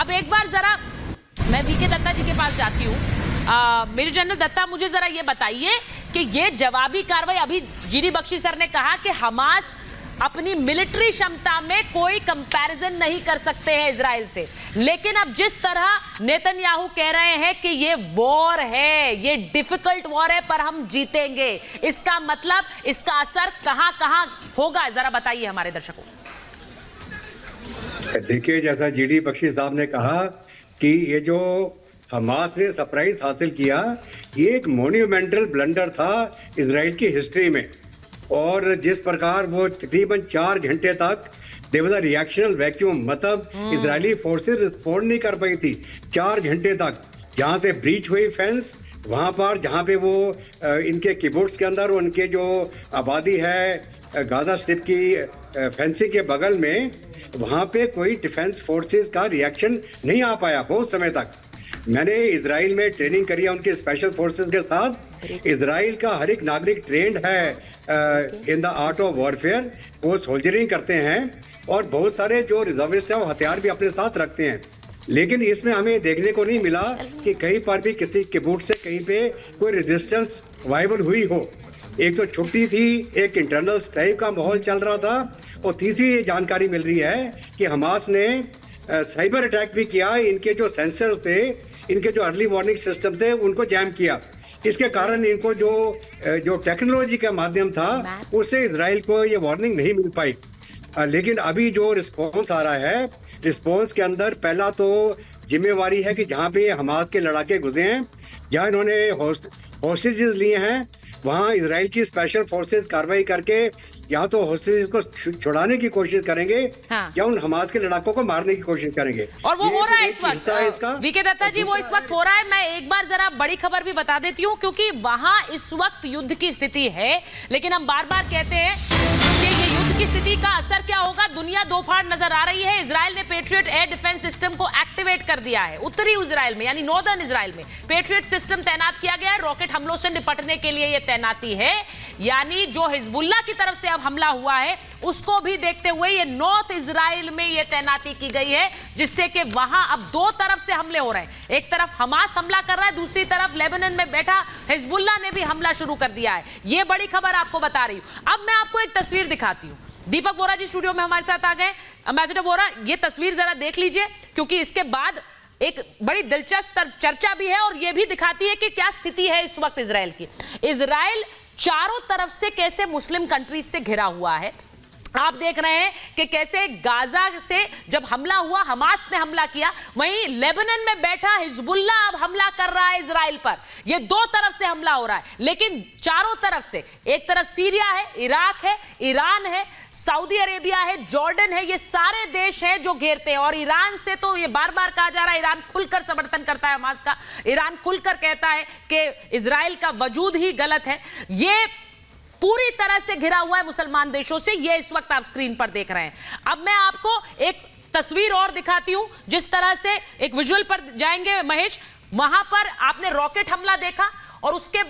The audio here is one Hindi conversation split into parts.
अब एक बार जरा मैं वीके दत्ता जी के पास जाती हूँ। मेजर जनरल दत्ता, मुझे जरा ये बताइए कि ये जवाबी कार्रवाई, अभी जीडी बख्शी सर ने कहा कि हमास अपनी मिलिट्री क्षमता में कोई कंपैरिजन नहीं कर सकते हैं इजराइल से, लेकिन अब जिस तरह नेतन्याहू कह रहे हैं कि ये वॉर है, ये डिफिकल्ट वॉर है पर हम जीतेंगे, इसका मतलब, इसका असर कहां-कहां होगा, जरा बताइए हमारे दर्शकों। देखिए, जैसा जीडी बख्शी साहब ने कहा कि ये जो हमास ने सरप्राइज हासिल किया, ये एक मोन्यूमेंटल ब्लंडर था इजराइल की हिस्ट्री में। और जिस प्रकार वो तकरीबन 4 घंटे तक there was a reactional vacuum, मतलब इजरायली फोर्सेस रिस्पॉन्ड नहीं कर पाई थी 4 घंटे तक। जहां से ब्रीच हुई फेंस, वहां पर जहां पे वो इनके किबुट्स के अंदर उनके जो आबादी है गाजा स्ट्रिप की फेंसिंग के बगल में, वहां पे कोई डिफेंस फोर्सेस का रिएक्शन नहीं आ पाया बहुत समय तक। मैंने इजराइल में ट्रेनिंग करी है उनके स्पेशल फोर्सेस के साथ। इजराइल का हर एक नागरिक ट्रेंड है in the art of warfare, वो सोल्जरिंग करते हैं और बहुत सारे जो रिजर्विस्ट हैं वो हथियार भी अपने साथ रखते हैं। लेकिन इसमें हमें देखने को नहीं मिला कि कहीं पर भी किसी किबुट से कहीं पे कोई रेजिस्टेंस वायबल हुई हो। एक तो छुट्टी थी, एक इंटरनल स्ट्राइक का माहौल चल रहा था, और तीसरी ये जानकारी मिल रही है कि हमास ने साइबर अटैक भी किया। इनके जो सेंसर थे, इनके जो अर्ली वार्निंग सिस्टम थे, उनको जैम किया। इसके कारण इनको जो टेक्नोलॉजी का माध्यम था, उससे इजराइल को ये वार्निंग नहीं मिल पाई। लेकिन अभी जो रिस्पॉन्स आ रहा है, रिस्पॉन्स के अंदर पहला तो जिम्मेवारी है कि जहाँ पे हमास के लड़ाके गुजरे हैं, जहाँ इन्होंने हॉस्टेजेस लिए हैं, वहाँ इजराइल की स्पेशल फोर्सेस कार्रवाई करके या तो हॉस्टेजेस को छुड़ाने की कोशिश करेंगे, हाँ, या उन हमास के लड़ाकों को मारने की कोशिश करेंगे। और वो हो रहा है इस वक्त। वीके दत्ता जी, वो इस वक्त हो रहा है। मैं एक बार जरा बड़ी खबर भी बता देती हूँ, क्योंकि वहां इस वक्त युद्ध की स्थिति है, लेकिन हम बार बार कहते हैं कि ये युद्ध की स्थिति का असर क्या होगा, दुनिया दो फाड़ नजर आ रही है। इजराइल ने पेट्रियट एयर डिफेंस सिस्टम को एक्टिवेट कर दिया है। उत्तरी इजराइल में, यानी नॉर्दर्न इजराइल में पेट्रियट सिस्टम तैनात किया गया है। रॉकेट हमलों से निपटने के लिए यह तैनाती है, यानी जो हिजबुल्लाह की तरफ से अब हमला हुआ है उसको भी देखते हुए ये नॉर्थ इजराइल में ये तैनाती की गई है, जिससे कि वहां अब दो तरफ से हमले हो रहे हैं। एक तरफ हमास हमला कर रहा है, दूसरी तरफ लेबनान में बैठा हिजबुल्लाह ने भी हमला शुरू कर दिया है। ये बड़ी खबर आपको बता रही हूं। अब मैं आपको एक तस्वीर दिखाती हूं। दीपक बोरा जी स्टूडियो में हमारे साथ आ गए। एम्बेसडर बोरा, ये तस्वीर जरा देख लीजिए, क्योंकि इसके बाद एक बड़ी दिलचस्प चर्चा भी है और यह भी दिखाती है कि क्या स्थिति है इस वक्त इजराइल की। इजराइल चारों तरफ से कैसे मुस्लिम कंट्रीज से घिरा हुआ है। आप देख रहे हैं कि कैसे गाजा से जब हमला हुआ, हमास ने हमला किया, वहीं लेबनान में बैठा हिजबुल्लाह अब हमला कर रहा है इजराइल पर। ये दो तरफ से हमला हो रहा है, लेकिन चारों तरफ से, एक तरफ सीरिया है, इराक है, ईरान है, सऊदी अरेबिया है, जॉर्डन है, ये सारे देश हैं जो घेरते हैं। और ईरान से तो ये बार बार कहा जा रहा है, ईरान खुलकर समर्थन करता है हमास का। ईरान खुलकर कहता है कि इजराइल का वजूद ही गलत है। ये पूरी तरह से घिरा हुआ है मुसलमान देशों से। ये इस वक्त आप स्क्रीन पर देख रहे हैं। अब मैं आपको एक तस्वीर और दिखाती हूं, जिस तरह से एक विजुअल पर जाएंगे महेश। वहां पर आपने रॉकेट हमला देखा, और उसके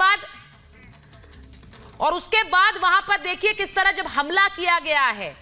बाद वहां पर देखिए किस तरह जब हमला किया गया है